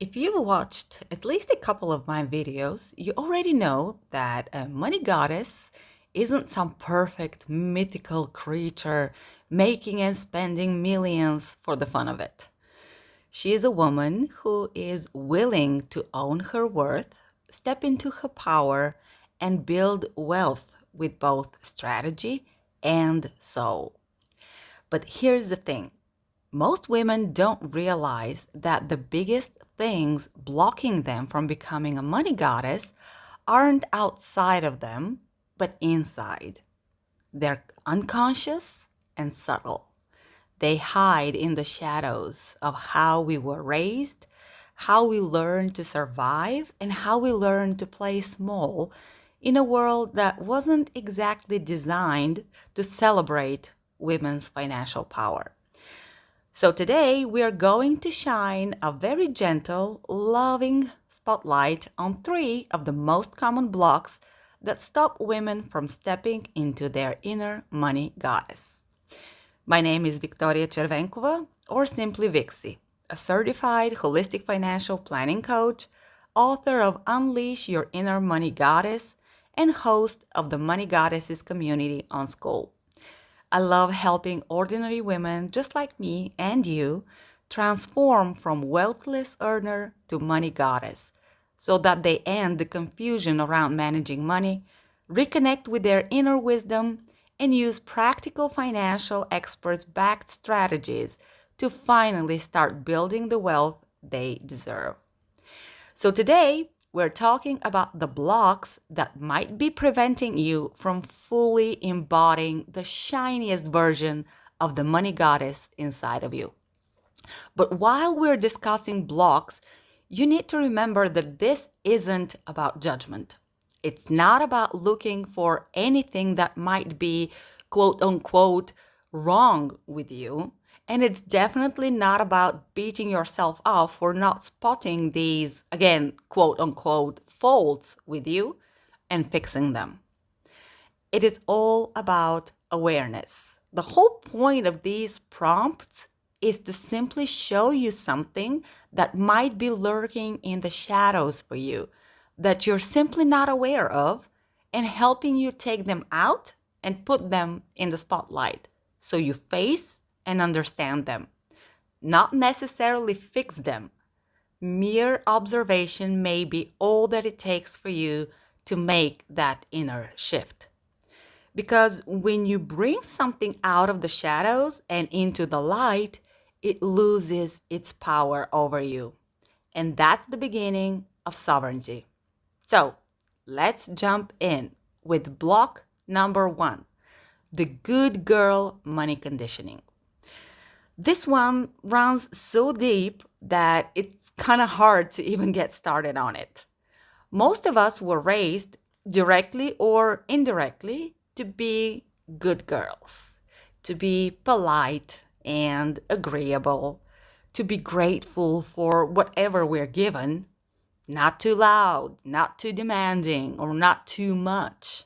If you've watched at least a couple of my videos, you already know that a money goddess isn't some perfect mythical creature making and spending millions for the fun of it. She is a woman who is willing to own her worth, step into her power, and build wealth with both strategy and soul. But here's the thing. Most women don't realize that the biggest things blocking them from becoming a money goddess aren't outside of them, but inside. They're unconscious and subtle. They hide in the shadows of how we were raised, how we learned to survive, and how we learned to play small in a world that wasn't exactly designed to celebrate women's financial power. So today we are going to shine a very gentle, loving spotlight on three of the most common blocks that stop women from stepping into their inner money goddess. My name is Victoria Chervenkova, or simply Vixie, a certified holistic financial planning coach, author of Unleash Your Inner Money Goddess, and host of the Money Goddesses community on School. I love helping ordinary women just like me and you transform from wealthless earner to money goddess so that they end the confusion around managing money, reconnect with their inner wisdom, and use practical financial experts backed strategies to finally start building the wealth they deserve. So today, we're talking about the blocks that might be preventing you from fully embodying the shiniest version of the money goddess inside of you. But while we're discussing blocks, you need to remember that this isn't about judgment. It's not about looking for anything that might be quote unquote wrong with you. And it's definitely not about beating yourself up for not spotting these, again, quote unquote, faults with you and fixing them. It is all about awareness. The whole point of these prompts is to simply show you something that might be lurking in the shadows for you that you're simply not aware of and helping you take them out and put them in the spotlight so you face and understand them, not necessarily fix them. Mere observation may be all that it takes for you to make that inner shift. Because when you bring something out of the shadows and into the light, it loses its power over you. And that's the beginning of sovereignty. So let's jump in with block number one, the good girl money conditioning. This one runs so deep that it's kind of hard to even get started on it. Most of us were raised, directly or indirectly, to be good girls, to be polite and agreeable, to be grateful for whatever we're given, not too loud, not too demanding, or not too much.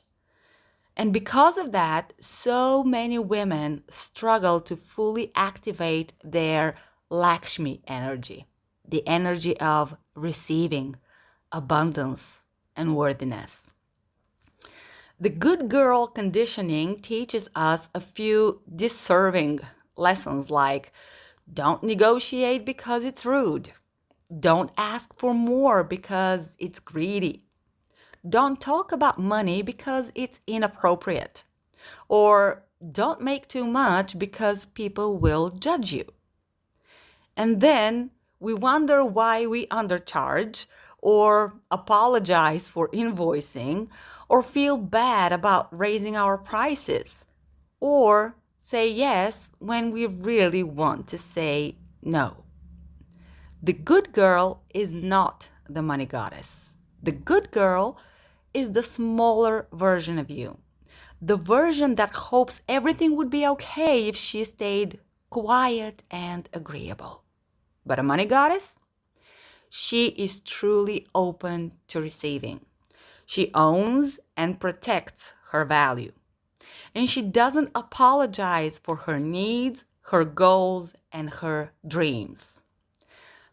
And because of that, so many women struggle to fully activate their Lakshmi energy, the energy of receiving, abundance, and worthiness. The good girl conditioning teaches us a few deserving lessons like don't negotiate because it's rude, don't ask for more because it's greedy, don't talk about money because it's inappropriate, or don't make too much because people will judge you. And then we wonder why we undercharge or apologize for invoicing or feel bad about raising our prices or say yes when we really want to say no. The good girl is not the money goddess. The good girl is the smaller version of you. The version that hopes everything would be okay if she stayed quiet and agreeable. But a money goddess? She is truly open to receiving. She owns and protects her value. And she doesn't apologize for her needs, her goals, and her dreams.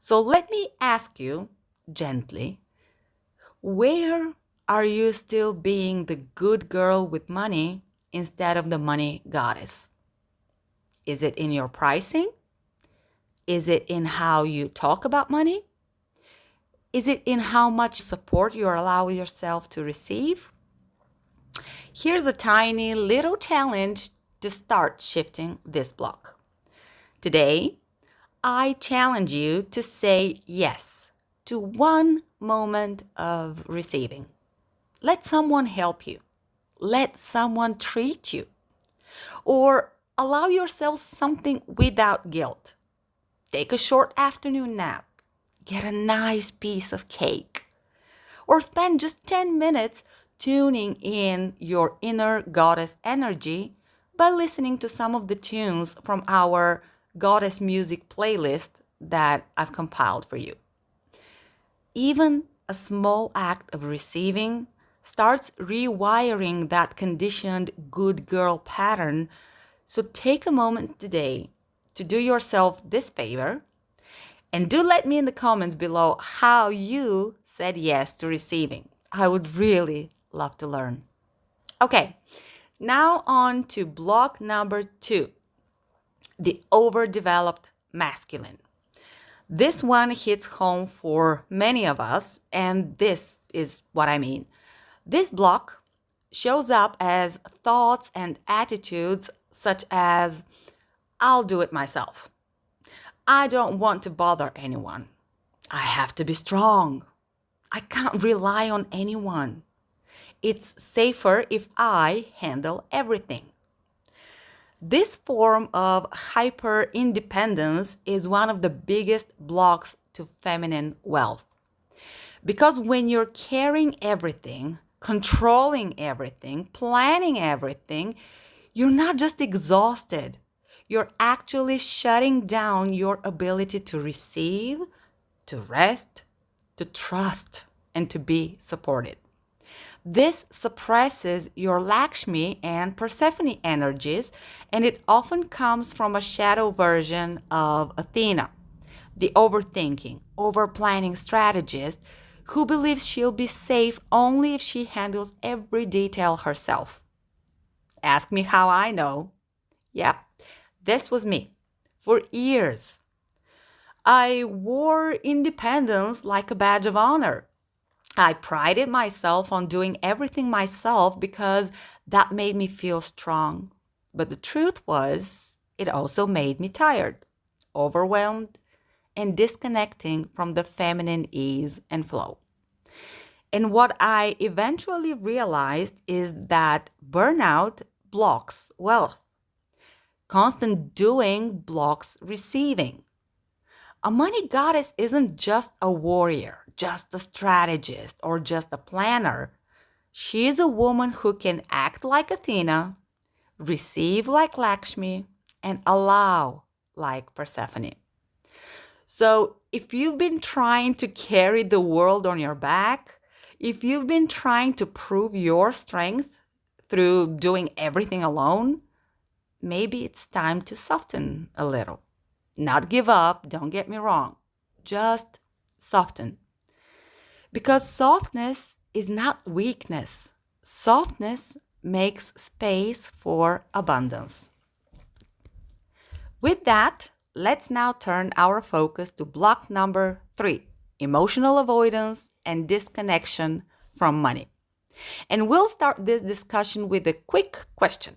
So let me ask you gently, where are you still being the good girl with money instead of the money goddess? Is it in your pricing? Is it in how you talk about money? Is it in how much support you allow yourself to receive? Here's a tiny little challenge to start shifting this block. Today, I challenge you to say yes to one moment of receiving. Let someone help you. Let someone treat you. Or allow yourself something without guilt. Take a short afternoon nap. Get a nice piece of cake. Or spend just 10 minutes tuning in your inner goddess energy by listening to some of the tunes from our goddess music playlist that I've compiled for you. Even a small act of receiving starts rewiring that conditioned good girl pattern. So take a moment today to do yourself this favor. And do let me in the comments below how you said yes to receiving. I would really love to learn. Okay, now on to block number 2, the overdeveloped masculine. This one hits home for many of us, and this is what I mean. This block shows up as thoughts and attitudes such as, I'll do it myself. I don't want to bother anyone. I have to be strong. I can't rely on anyone. It's safer if I handle everything. This form of hyper independence is one of the biggest blocks to feminine wealth. Because when you're carrying everything, controlling everything, planning everything, you're not just exhausted. You're actually shutting down your ability to receive, to rest, to trust, and to be supported. This suppresses your Lakshmi and Persephone energies, and it often comes from a shadow version of Athena, the overthinking, overplanning strategist who believes she'll be safe only if she handles every detail herself. Ask me how I know. Yep, this was me for years. I wore independence like a badge of honor. I prided myself on doing everything myself because that made me feel strong. But the truth was, it also made me tired, overwhelmed, and disconnecting from the feminine ease and flow. And what I eventually realized is that burnout blocks wealth. Constant doing blocks receiving. A money goddess isn't just a warrior, just a strategist, or just a planner. She is a woman who can act like Athena, receive like Lakshmi, and allow like Persephone. So if you've been trying to carry the world on your back, if you've been trying to prove your strength through doing everything alone, maybe it's time to soften a little. Not give up, don't get me wrong. Just soften. Because softness is not weakness. Softness makes space for abundance. With that, let's now turn our focus to block number 3, emotional avoidance and disconnection from money. And we'll start this discussion with a quick question.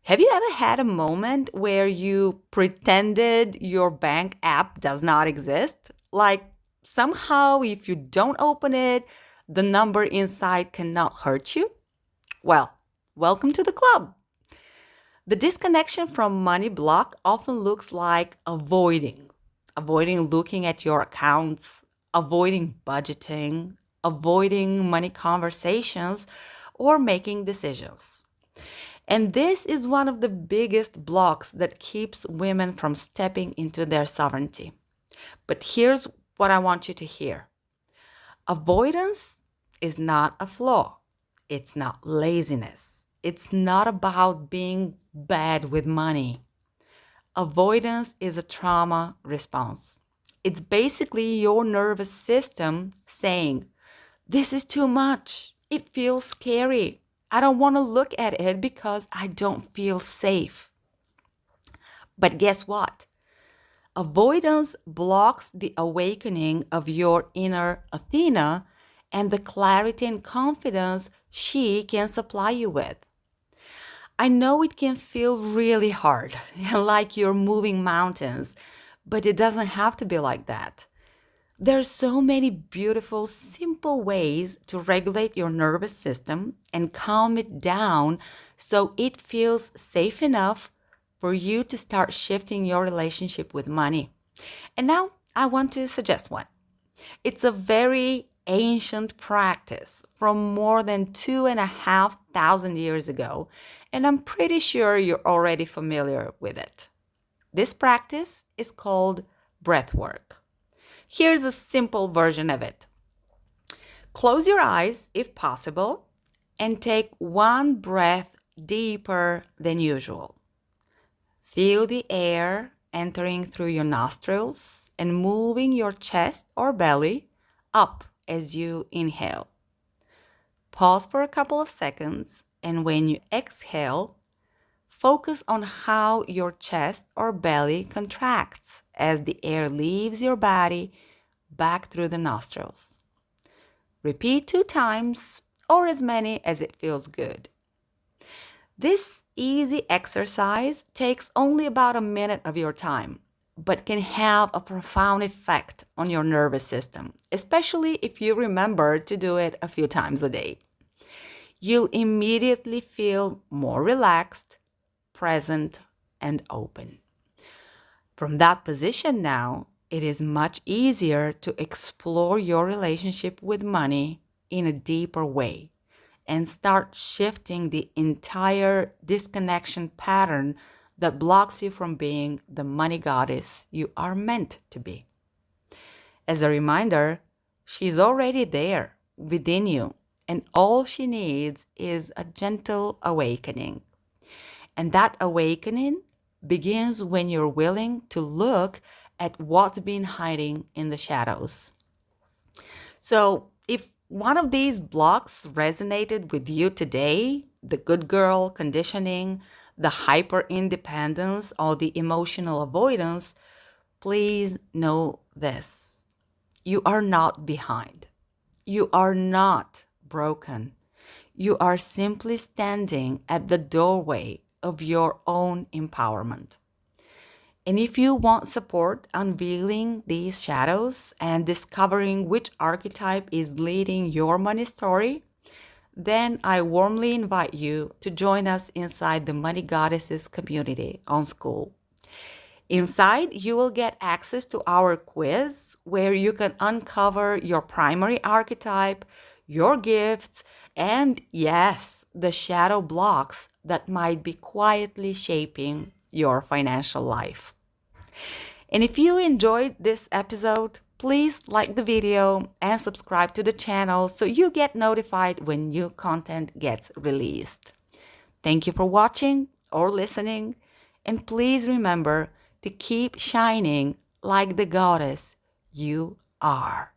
Have you ever had a moment where you pretended your bank app does not exist? Like somehow, if you don't open it, the number inside cannot hurt you? Well, welcome to the club. The disconnection from money block often looks like avoiding looking at your accounts, avoiding budgeting, avoiding money conversations, or making decisions. And this is one of the biggest blocks that keeps women from stepping into their sovereignty. But here's what I want you to hear. Avoidance is not a flaw. It's not laziness. It's not about being bad with money. Avoidance is a trauma response. It's basically your nervous system saying, "This is too much. It feels scary. I don't want to look at it because I don't feel safe." But guess what? Avoidance blocks the awakening of your inner Athena and the clarity and confidence she can supply you with. I know it can feel really hard, like you're moving mountains, but it doesn't have to be like that. There are so many beautiful, simple ways to regulate your nervous system and calm it down so it feels safe enough for you to start shifting your relationship with money. And now I want to suggest one. It's a very ancient practice from more than 2,500 years ago, and I'm pretty sure you're already familiar with it. This practice is called breath work. Here's a simple version of it. Close your eyes if possible and take one breath deeper than usual. Feel the air entering through your nostrils and moving your chest or belly up as you inhale. Pause for a couple of seconds, and when you exhale, focus on how your chest or belly contracts as the air leaves your body back through the nostrils. Repeat 2 times or as many as it feels good. This easy exercise takes only about a minute of your time, but can have a profound effect on your nervous system, especially if you remember to do it a few times a day. You'll immediately feel more relaxed, present, and open. From that position now, it is much easier to explore your relationship with money in a deeper way and start shifting the entire disconnection pattern that blocks you from being the money goddess you are meant to be. As a reminder, she's already there within you, and all she needs is a gentle awakening. And that awakening begins when you're willing to look at what's been hiding in the shadows. So, if one of these blocks resonated with you today, the good girl conditioning, the hyper independence, or the emotional avoidance, please know this. You are not behind. You are not broken. You are simply standing at the doorway of your own empowerment. And if you want support unveiling these shadows and discovering which archetype is leading your money story, then I warmly invite you to join us inside the Money Goddesses community on School. Inside, you will get access to our quiz where you can uncover your primary archetype, your gifts, and yes, the shadow blocks that might be quietly shaping your financial life. And if you enjoyed this episode, please like the video and subscribe to the channel so you get notified when new content gets released. Thank you for watching or listening, and please remember to keep shining like the goddess you are.